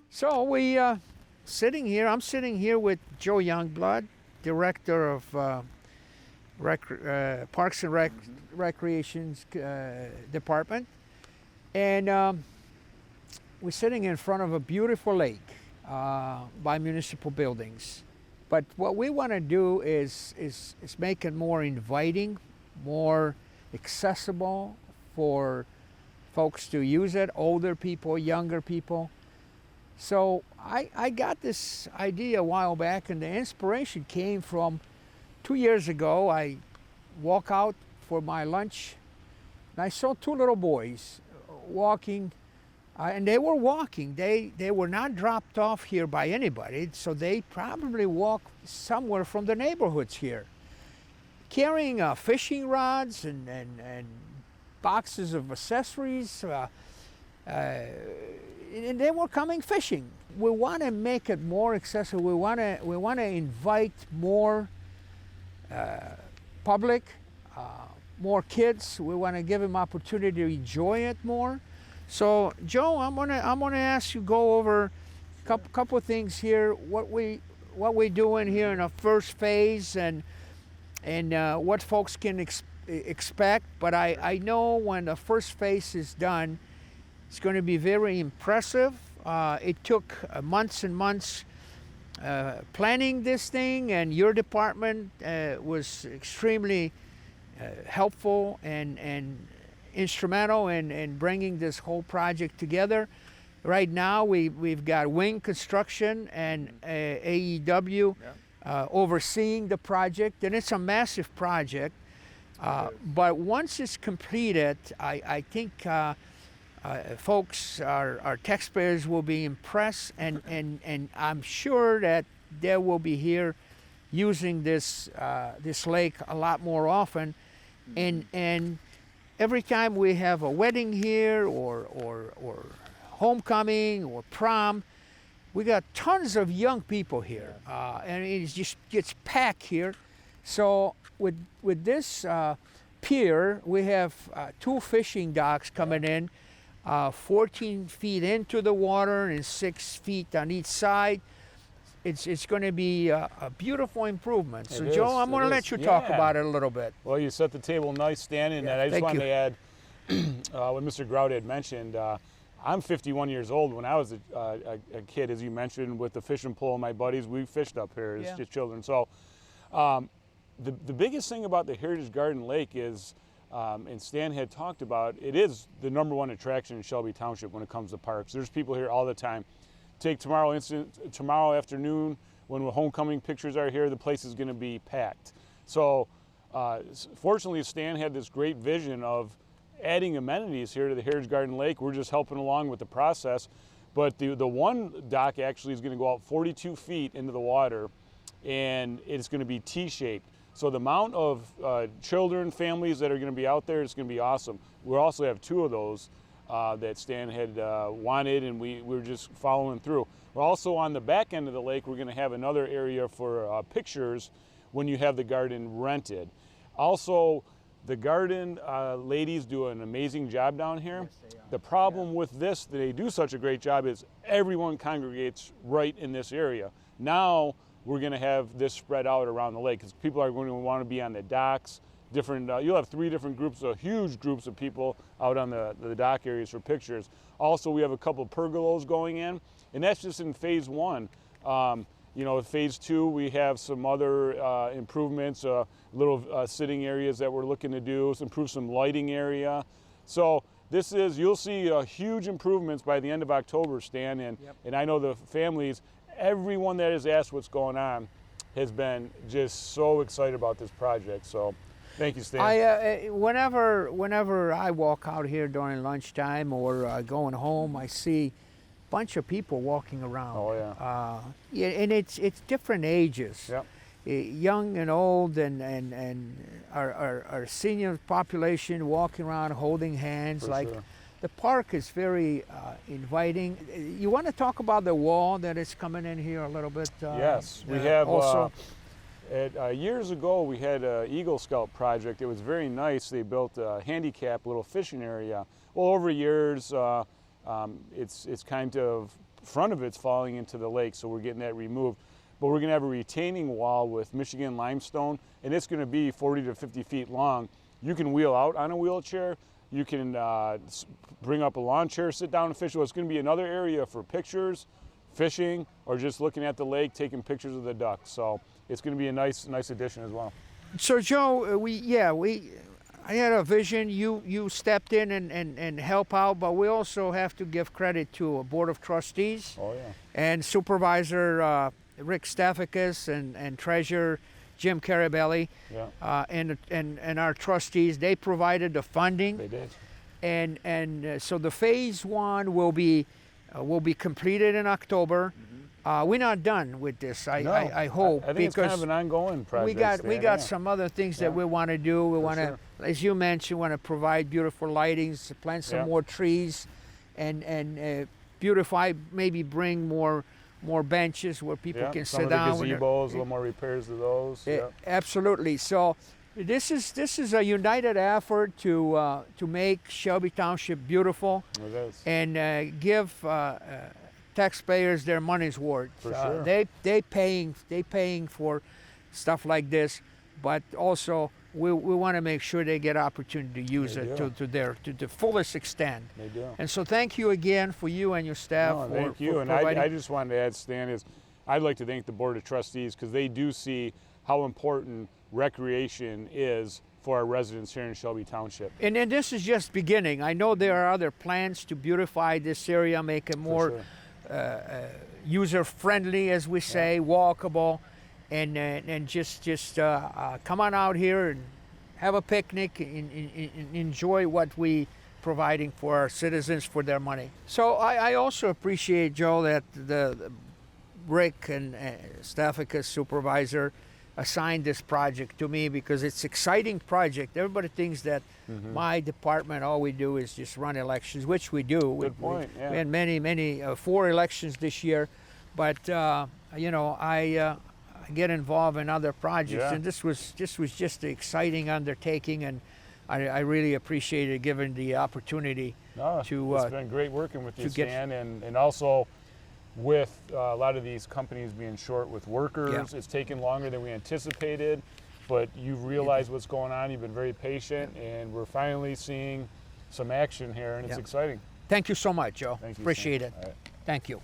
So I'm sitting here with Joe Youngblood, Director of Parks and Recreations Department. And we're sitting in front of a beautiful lake by municipal buildings. But what we want to do is make it more inviting, more accessible for folks to use it, older people, younger people. So I got this idea a while back, and the inspiration came from 2 years ago. I walk out for my lunch, and I saw two little boys walking, and they were walking. They were not dropped off here by anybody, so they probably walked somewhere from the neighborhoods here, carrying fishing rods and boxes of accessories. And they were coming fishing. We want to make it more accessible. We want to invite more public, more kids. We want to give them opportunity to enjoy it more. So, Joe, I'm gonna ask you go over a couple things here. What we're doing here in the first phase, and what folks can expect. But I know when the first phase is done, it's going to be very impressive. It took months and months planning this thing, and your department was extremely helpful and instrumental in bringing this whole project together. Right now, we've got Wing Construction and AEW overseeing the project, and it's a massive project. But once it's completed, I think folks, our taxpayers will be impressed, and I'm sure that they will be here using this lake a lot more often. And every time we have a wedding here or homecoming or prom, we got tons of young people here, and it just gets packed here. So with this pier, we have 2 fishing docks coming in, 14 feet into the water and 6 feet on each side. It's going to be a beautiful improvement. So, Joe, I'm going to let you talk about it a little bit. Well, you set the table nice, standing. And I just wanted to add what Mr. Grout had mentioned. I'm 51 years old. When I was a kid, as you mentioned, with the fishing pole and my buddies, we fished up here as just children. So the biggest thing about the Heritage Garden Lake is, and Stan had talked about, it is the #1 attraction in Shelby Township when it comes to parks. There's people here all the time. Take tomorrow afternoon, when the homecoming pictures are here, the place is going to be packed. So fortunately, Stan had this great vision of adding amenities here to the Heritage Garden Lake. We're just helping along with the process. But the one dock actually is going to go out 42 feet into the water, and it's going to be T-shaped. So the amount of children, families that are going to be out there is going to be awesome. We also have 2 of those that Stan had wanted, and we're just following through. We're also on the back end of the lake, we're going to have another area for pictures when you have the garden rented. Also, the garden ladies do an amazing job down here. Yes, the problem with this, they do such a great job, is everyone congregates right in this area. Now we're going to have this spread out around the lake because people are going to want to be on the docks. You'll have 3 different groups, huge groups of people out on the dock areas for pictures. Also, we have a couple pergolas going in, and that's just in phase 1. Phase 2, we have some other improvements, little sitting areas that we're looking to do, improve some lighting area. So you'll see huge improvements by the end of October, Stan, and I know the families, everyone that has asked what's going on has been just so excited about this project. So thank you, Stan. Whenever I walk out here during lunchtime or going home, I see a bunch of people walking around. Oh yeah. And it's different ages. Yep. Young and old, and our senior population walking around holding hands. For sure. The park is very inviting. You want to talk about the wall that is coming in here a little bit? Yes, we have also. Years ago, we had an Eagle Scout project. It was very nice. They built a handicap little fishing area. Well, over years, it's kind of, front of it's falling into the lake, so we're getting that removed. But we're going to have a retaining wall with Michigan limestone, and it's going to be 40 to 50 feet long. You can wheel out on a wheelchair. You can bring up a lawn chair, sit down and fish. So it's going to be another area for pictures, fishing, or just looking at the lake, taking pictures of the ducks. So it's going to be a nice addition as well. So Joe, I had a vision. You stepped in and help out, but we also have to give credit to a board of trustees. Oh yeah. And Supervisor Rick Staffikas and Treasurer Jim Carabelli. Yeah. And our trustees, they provided the funding. They did. And so the phase one will be completed in October. We're not done with this. I hope. I think it's kind of an ongoing project. We got some other things that we want to do. We want to, as you mentioned, want to provide beautiful lightings, plant some more trees, and beautify. Maybe bring more benches where people can sit down. Some of the gazebos, a little more repairs to those. Absolutely. So this is a united effort to make Shelby Township beautiful. It is. And give taxpayers their money's worth. For sure. They paying for stuff like this, but also we want to make sure they get opportunity to use it to the fullest extent. They do. And so thank you again for you and your staff. Thank you. And I just wanted to add, Stan, I'd like to thank the Board of Trustees because they do see how important recreation is for our residents here in Shelby Township. And then this is just beginning. I know there are other plans to beautify this area, make it more user-friendly, as we say, walkable, and just come on out here and have a picnic and enjoy what we providing for our citizens for their money. So I also appreciate, Joe, that the Rick and Staffikas supervisor assigned this project to me because it's an exciting project. Everybody thinks that my department, all we do is just run elections, which we do. Good point. We had many 4 elections this year, but I get involved in other projects, and this was just an exciting undertaking, and I really appreciated given the opportunity to. It's been great working with you, Stan, and also with a lot of these companies being short with workers. It's taken longer than we anticipated, but you've realized what's going on. You've been very patient, and we're finally seeing some action here, and it's exciting. Thank you so much, Joe. Thank you, appreciate Stan. it. Thank you.